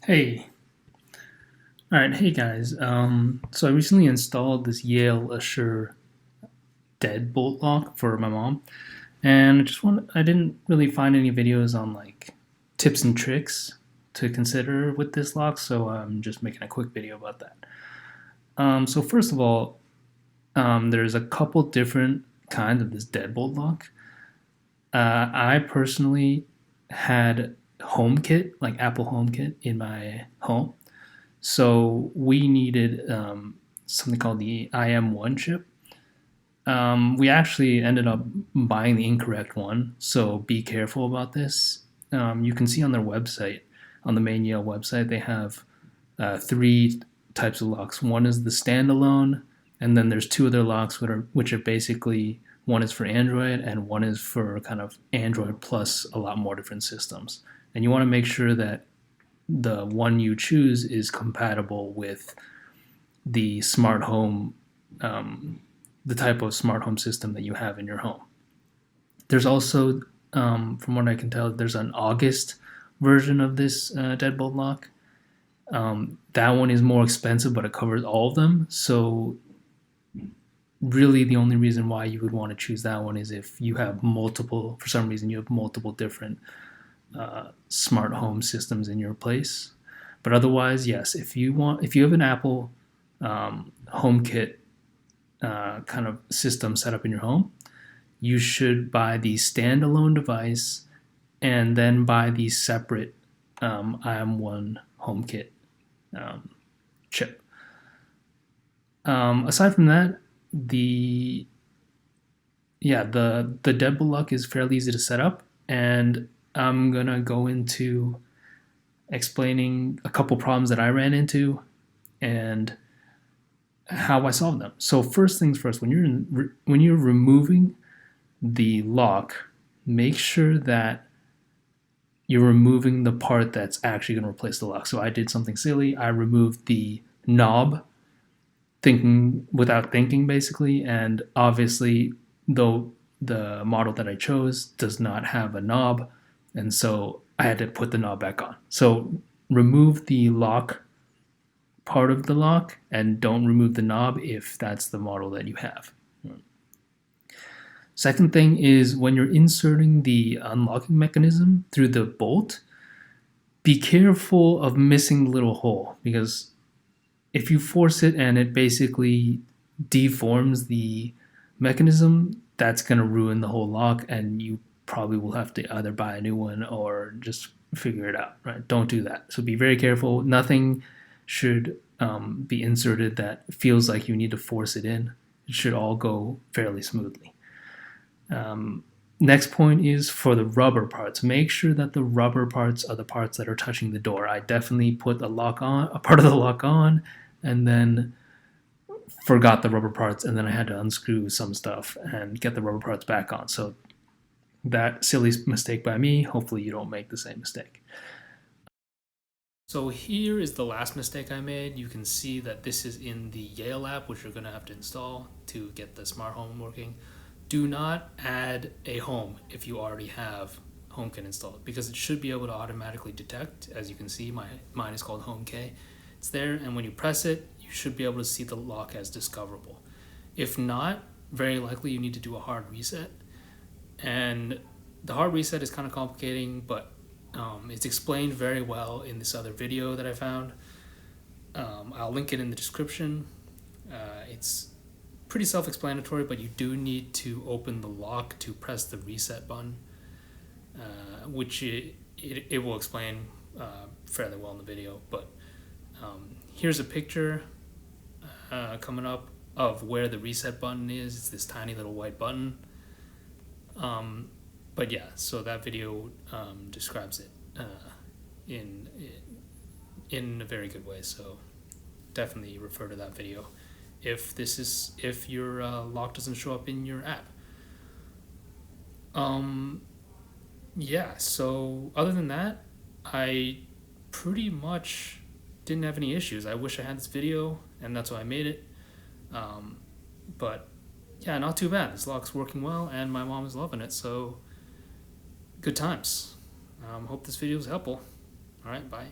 Hey, all right, hey guys. So I recently installed this Yale Assure deadbolt lock for my mom, and I didn't really find any videos on like tips and tricks to consider with this lock, so I'm just making a quick video about that. So first of all, there's a couple different kinds of this deadbolt lock. I personally had HomeKit, like Apple HomeKit, in my home. So we needed something called the IM1 chip. We actually ended up buying the incorrect one, so be careful about this. You can see on their website, on the main Yale website, they have three types of locks. One is the standalone, and then there's two other locks which are basically one is for Android and one is for kind of Android plus a lot more different systems. And you want to make sure that the one you choose is compatible with the smart home, the type of smart home system that you have in your home. There's also, from what I can tell, there's an August version of this deadbolt lock. That one is more expensive, but it covers all of them. So really the only reason why you would want to choose that one is if you have multiple, for some reason you have multiple different smart home systems in your place. But otherwise, yes, if you have an Apple HomeKit kind of system set up in your home, you should buy the standalone device and then buy the separate IM1 HomeKit chip. Aside from that, the the deadbolt lock is fairly easy to set up, and I'm gonna go into explaining a couple problems that I ran into and how I solved them. So first things first, when you're removing the lock, make sure that you're removing the part that's actually going to replace the lock. So I did something silly. I removed the knob, thinking without thinking, basically, and obviously, though the model that I chose does not have a knob, and so I had to put the knob back on. So remove the lock part of the lock and don't remove the knob if that's the model that you have. Second thing is when you're inserting the unlocking mechanism through the bolt, be careful of missing the little hole, because if you force it and it basically deforms the mechanism, that's going to ruin the whole lock, and you probably will have to either buy a new one or just figure it out, right? Don't do that. So be very careful. Nothing should be inserted that feels like you need to force it in. It should all go fairly smoothly. Next point is for the rubber parts. Make sure that the rubber parts are the parts that are touching the door. I definitely put a part of the lock on, and then forgot the rubber parts, and then I had to unscrew some stuff and get the rubber parts back on. So that silly mistake by me. Hopefully you don't make the same mistake. So here is the last mistake I made. You can see that this is in the Yale app, which you're going to have to install to get the smart home working. Do not add a home if you already have HomeKit installed, because it should be able to automatically detect. As you can see, mine is called HomeK. It's there, and when you press it, you should be able to see the lock as discoverable. If not, very likely you need to do a hard reset. And the hard reset is kind of complicating, but it's explained very well in this other video that I found. I'll link it in the description. It's pretty self-explanatory, but you do need to open the lock to press the reset button, which it will explain fairly well in the video. But here's a picture coming up of where the reset button is. It's this tiny little white button. But yeah, so that video describes it in a very good way. So definitely refer to that video if your lock doesn't show up in your app. Yeah. So other than that, I pretty much didn't have any issues. I wish I had this video, and that's why I made it. But yeah, not too bad. This lock's working well, and my mom is loving it. So good times. Hope this video was helpful. All right, bye.